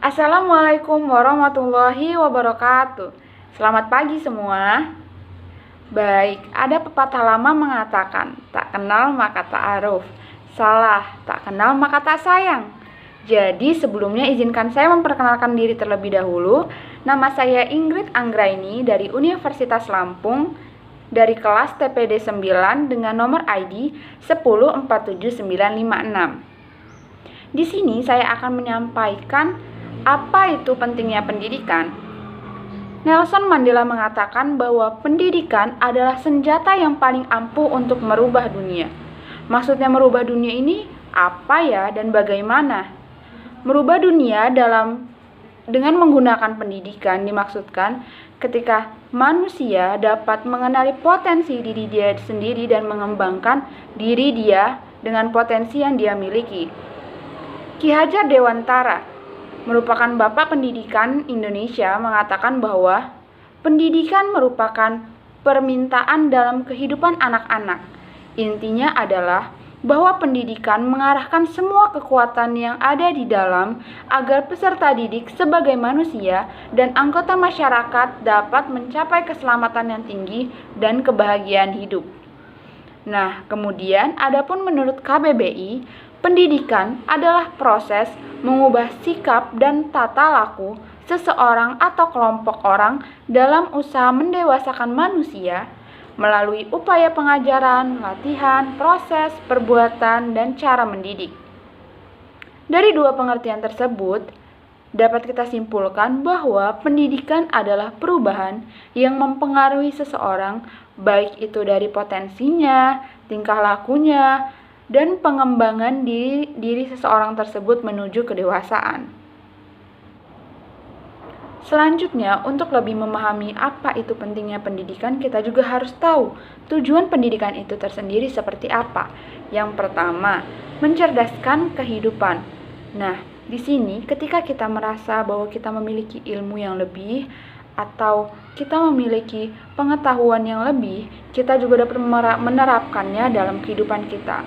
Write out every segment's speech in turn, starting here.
Assalamualaikum warahmatullahi wabarakatuh. Selamat pagi semua. Baik, ada pepatah lama mengatakan, tak kenal maka ta'aruf. Salah, tak kenal maka tak sayang. Jadi sebelumnya izinkan saya memperkenalkan diri terlebih dahulu. Nama saya Ingrid Anggraini dari Universitas Lampung, dari kelas TPD 9 dengan nomor ID 1047956. Di sini saya akan menyampaikan apa itu pentingnya pendidikan. Nelson Mandela mengatakan bahwa pendidikan adalah senjata yang paling ampuh untuk merubah dunia. Maksudnya merubah dunia ini apa ya dan bagaimana? Merubah dunia dengan menggunakan pendidikan dimaksudkan ketika manusia dapat mengenali potensi diri dia sendiri dan mengembangkan diri dia dengan potensi yang dia miliki. Ki Hajar Dewantara merupakan Bapak Pendidikan Indonesia mengatakan bahwa pendidikan merupakan permintaan dalam kehidupan anak-anak. Intinya adalah bahwa pendidikan mengarahkan semua kekuatan yang ada di dalam agar peserta didik sebagai manusia dan anggota masyarakat dapat mencapai keselamatan yang tinggi dan kebahagiaan hidup. Nah, kemudian adapun menurut KBBI, pendidikan adalah proses mengubah sikap dan tata laku seseorang atau kelompok orang dalam usaha mendewasakan manusia melalui upaya pengajaran, latihan, proses, perbuatan, dan cara mendidik. Dari dua pengertian tersebut, dapat kita simpulkan bahwa pendidikan adalah perubahan yang mempengaruhi seseorang, baik itu dari potensinya, tingkah lakunya, dan pengembangan diri seseorang tersebut menuju kedewasaan. Selanjutnya, untuk lebih memahami apa itu pentingnya pendidikan, kita juga harus tahu tujuan pendidikan itu tersendiri seperti apa. Yang pertama, mencerdaskan kehidupan. Nah, di sini ketika kita merasa bahwa kita memiliki ilmu yang lebih atau kita memiliki pengetahuan yang lebih, kita juga dapat menerapkannya dalam kehidupan kita.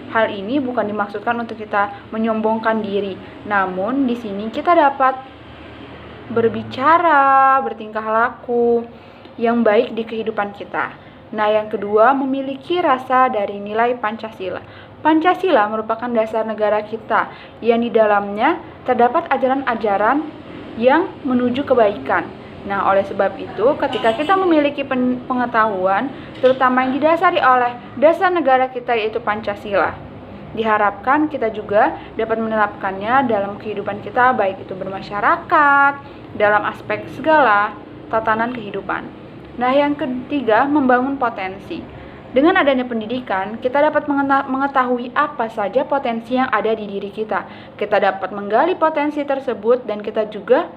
Hal ini bukan dimaksudkan untuk kita menyombongkan diri, namun di sini kita dapat berbicara, bertingkah laku yang baik di kehidupan kita. Nah, yang kedua, memiliki rasa dari nilai Pancasila. Pancasila merupakan dasar negara kita yang di dalamnya terdapat ajaran-ajaran yang menuju kebaikan. Nah, oleh sebab itu, ketika kita memiliki pengetahuan, terutama yang didasari oleh dasar negara kita yaitu Pancasila, diharapkan kita juga dapat menerapkannya dalam kehidupan kita, baik itu bermasyarakat, dalam aspek segala tatanan kehidupan. Nah, yang ketiga, membangun potensi. Dengan adanya pendidikan, kita dapat mengetahui apa saja potensi yang ada di diri kita. Kita dapat menggali potensi tersebut dan kita juga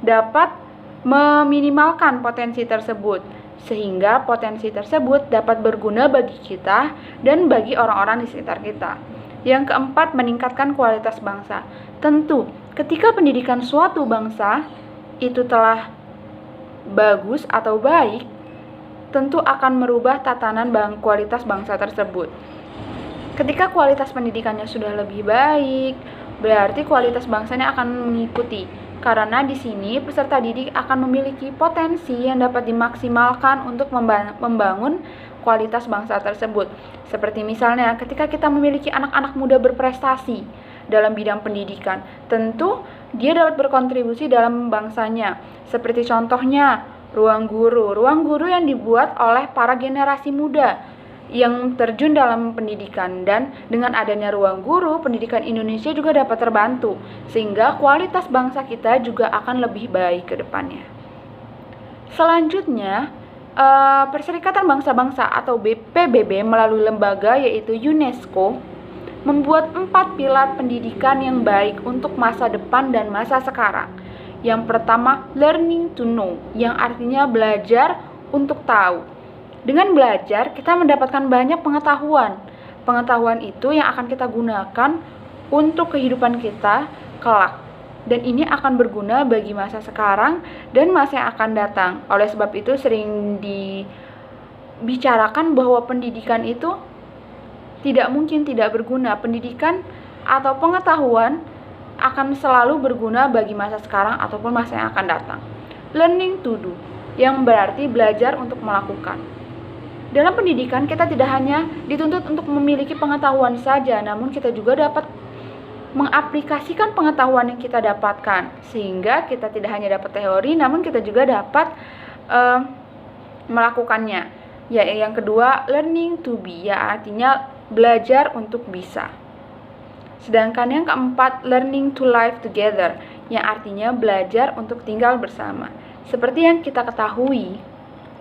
dapat meminimalkan potensi tersebut, sehingga potensi tersebut dapat berguna bagi kita dan bagi orang-orang di sekitar kita. Yang keempat, meningkatkan kualitas bangsa. Tentu, ketika pendidikan suatu bangsa itu telah bagus atau baik, tentu akan merubah tatanan kualitas bangsa tersebut. Ketika kualitas pendidikannya sudah lebih baik, berarti kualitas bangsanya akan mengikuti. Karena di sini peserta didik akan memiliki potensi yang dapat dimaksimalkan untuk membangun kualitas bangsa tersebut. Seperti misalnya ketika kita memiliki anak-anak muda berprestasi dalam bidang pendidikan, tentu dia dapat berkontribusi dalam bangsanya. Seperti contohnya ruang guru yang dibuat oleh para generasi muda yang terjun dalam pendidikan, dan dengan adanya ruang guru, pendidikan Indonesia juga dapat terbantu sehingga kualitas bangsa kita juga akan lebih baik ke depannya. Selanjutnya, Perserikatan Bangsa-Bangsa atau PBB melalui lembaga yaitu UNESCO membuat 4 pilar pendidikan yang baik untuk masa depan dan masa sekarang. Yang pertama, learning to know, yang artinya belajar untuk tahu. Dengan belajar, kita mendapatkan banyak pengetahuan. Pengetahuan itu yang akan kita gunakan untuk kehidupan kita kelak. Dan ini akan berguna bagi masa sekarang dan masa yang akan datang. Oleh sebab itu sering dibicarakan bahwa pendidikan itu tidak mungkin tidak berguna. Pendidikan atau pengetahuan akan selalu berguna bagi masa sekarang ataupun masa yang akan datang. Learning to do, yang berarti belajar untuk melakukan. Dalam pendidikan kita tidak hanya dituntut untuk memiliki pengetahuan saja, namun kita juga dapat mengaplikasikan pengetahuan yang kita dapatkan, sehingga kita tidak hanya dapat teori, namun kita juga dapat melakukannya. Ya, yang kedua, learning to be, ya artinya belajar untuk bisa. Sedangkan yang keempat, learning to live together, yang artinya belajar untuk tinggal bersama. Seperti yang kita ketahui,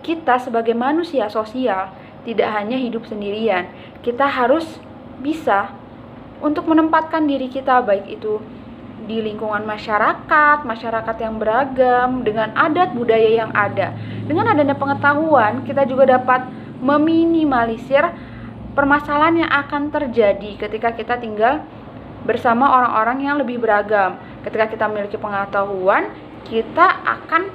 kita sebagai manusia sosial tidak hanya hidup sendirian. Kita harus bisa untuk menempatkan diri kita, baik itu di lingkungan masyarakat yang beragam, dengan adat budaya yang ada. Dengan adanya pengetahuan, kita juga dapat meminimalisir permasalahan yang akan terjadi ketika kita tinggal bersama orang-orang yang lebih beragam. Ketika kita memiliki pengetahuan, kita akan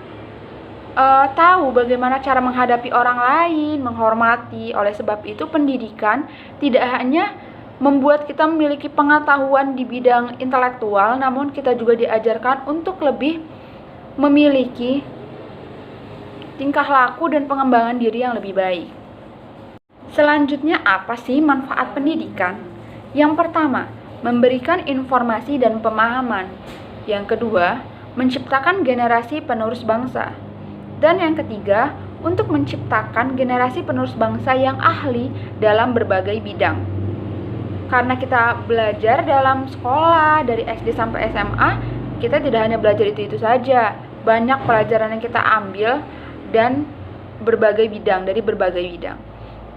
tahu bagaimana cara menghadapi orang lain, menghormati. Oleh sebab itu, pendidikan tidak hanya membuat kita memiliki pengetahuan di bidang intelektual, namun kita juga diajarkan untuk lebih memiliki tingkah laku dan pengembangan diri yang lebih baik. Selanjutnya, apa sih manfaat pendidikan? Yang pertama, memberikan informasi dan pemahaman. Yang kedua, menciptakan generasi penerus bangsa. Dan yang ketiga, untuk menciptakan generasi penerus bangsa yang ahli dalam berbagai bidang. Karena kita belajar dalam sekolah dari SD sampai SMA, kita tidak hanya belajar itu saja. Banyak pelajaran yang kita ambil dan berbagai bidang, dari berbagai bidang.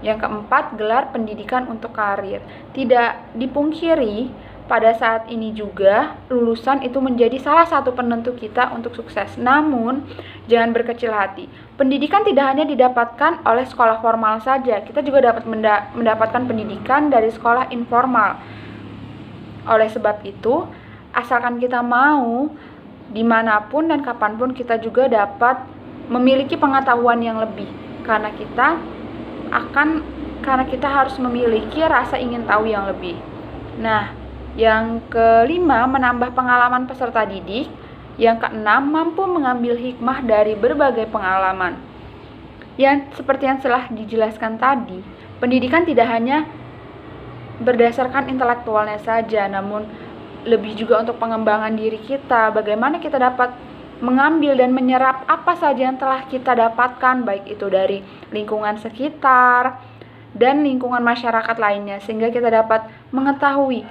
Yang keempat, gelar pendidikan untuk karir. Tidak dipungkiri, pada saat ini juga lulusan itu menjadi salah satu penentu kita untuk sukses. Namun, jangan berkecil hati. Pendidikan tidak hanya didapatkan oleh sekolah formal saja. Kita juga dapat mendapatkan pendidikan dari sekolah informal. Oleh sebab itu, asalkan kita mau, dimanapun dan kapanpun kita juga dapat memiliki pengetahuan yang lebih. Karena kita harus memiliki rasa ingin tahu yang lebih. Nah, yang kelima, menambah pengalaman peserta didik. Yang keenam, mampu mengambil hikmah dari berbagai pengalaman. Seperti yang telah dijelaskan tadi, pendidikan tidak hanya berdasarkan intelektualnya saja, namun lebih juga untuk pengembangan diri kita. Bagaimana kita dapat mengambil dan menyerap apa saja yang telah kita dapatkan, baik itu dari lingkungan sekitar dan lingkungan masyarakat lainnya, sehingga kita dapat mengetahui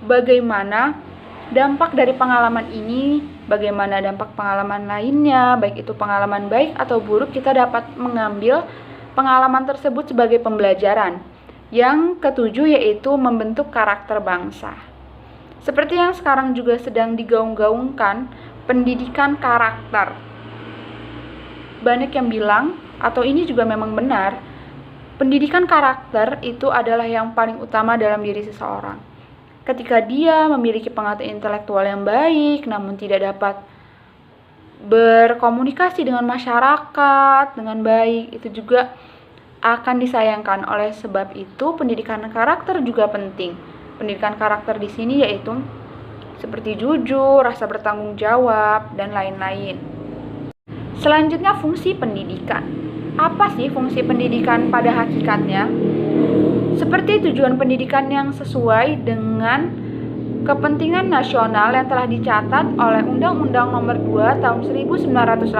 bagaimana dampak dari pengalaman ini, bagaimana dampak pengalaman lainnya, baik itu pengalaman baik atau buruk. Kita dapat mengambil pengalaman tersebut sebagai pembelajaran. Yang ketujuh, yaitu membentuk karakter bangsa. Seperti yang sekarang juga sedang digaung-gaungkan, pendidikan karakter. Banyak yang bilang, atau ini juga memang benar, pendidikan karakter itu adalah yang paling utama dalam diri seseorang. Ketika dia memiliki pengetahuan intelektual yang baik, namun tidak dapat berkomunikasi dengan masyarakat dengan baik, itu juga akan disayangkan. Oleh sebab itu, pendidikan karakter juga penting. Pendidikan karakter di sini yaitu seperti jujur, rasa bertanggung jawab, dan lain-lain. Selanjutnya, fungsi pendidikan. Apa sih fungsi pendidikan pada hakikatnya? Seperti tujuan pendidikan yang sesuai dengan kepentingan nasional yang telah dicatat oleh Undang-Undang Nomor 2 Tahun 1989,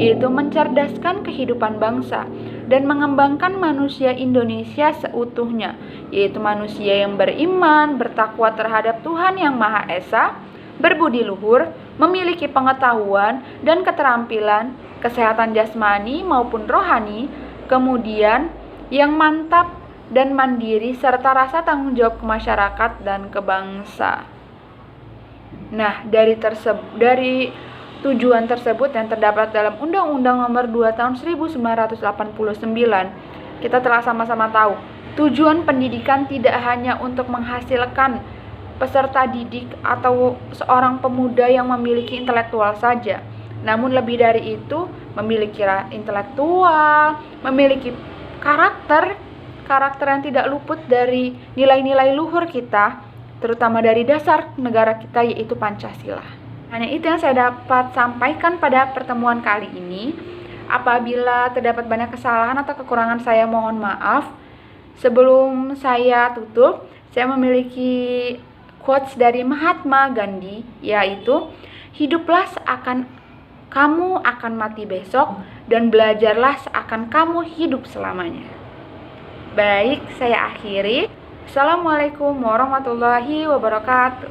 yaitu mencerdaskan kehidupan bangsa dan mengembangkan manusia Indonesia seutuhnya, yaitu manusia yang beriman, bertakwa terhadap Tuhan Yang Maha Esa, berbudi luhur, memiliki pengetahuan dan keterampilan, kesehatan jasmani maupun rohani, kemudian yang mantap dan mandiri, serta rasa tanggung jawab ke masyarakat dan ke bangsa. Nah, dari tujuan tersebut yang terdapat dalam Undang-Undang Nomor 2 Tahun 1989, kita telah sama-sama tahu, tujuan pendidikan tidak hanya untuk menghasilkan peserta didik atau seorang pemuda yang memiliki intelektual saja, namun lebih dari itu, memiliki intelektual, memiliki karakter yang tidak luput dari nilai-nilai luhur kita, terutama dari dasar negara kita, yaitu Pancasila. Hanya itu yang saya dapat sampaikan pada pertemuan kali ini. Apabila terdapat banyak kesalahan atau kekurangan, saya mohon maaf. Sebelum saya tutup, saya memiliki quotes dari Mahatma Gandhi, yaitu hiduplah seakan kamu akan mati besok, dan belajarlah seakan kamu hidup selamanya. Baik, saya akhiri. Assalamualaikum warahmatullahi wabarakatuh.